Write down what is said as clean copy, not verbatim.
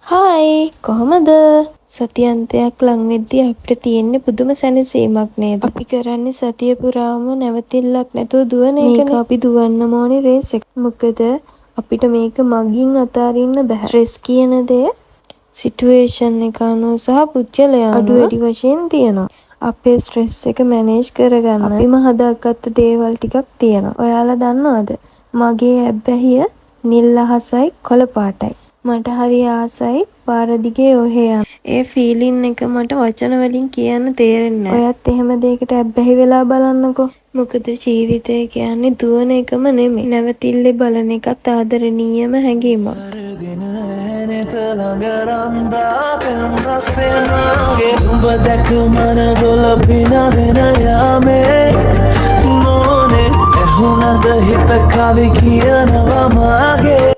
Hi කොහමද? සතියන්තයක් ලං වෙද්දී අපිට තියෙන්නේ පුදුම සැනසීමක් නේද? අපි කරන්නේ සතිය පුරාම නැවතිල්ලක් නැතුව දුවන එකනේ. මේක අපි දුවන්න ඕනේ රේස් එක. මොකද අපිට මේක මගින් අතාරින්න බෑ. ස්ට්‍රෙස් කියන දේ සිටුේෂන් එක අනුව සහ පුච්චලය අඩු වැඩි වශයෙන් තියෙනවා. අපේ ස්ට්‍රෙස් එක මැනේජ් කරගන්න අපිම හදාගත්ත දේවල් ටිකක් තියෙනවා. ඔයාලා දන්නවද? මගේ ඇබ්බැහිය නිල් අහසයි කොළ පාටයි. මට හරි ආසයි පාර දිගේ ඔහේ යන්න. ඒ ෆීලින් එක මට වචන වලින් කියන්න තේරෙන්නේ නැහැ. ඔයත් එහෙම දෙයකට ඇබ්බැහි වෙලා බලන්නකෝ. මොකද ජීවිතය කියන්නේ දුවන එකම නෙමෙයි. නැවතිල්ලේ බලන එකත් ආදරණීයම හැඟීමක්. උඹ දැක මන දොල පින වෙන යාමේ මොනේ ඇහුණද හිත කවි කියනවා මාගේ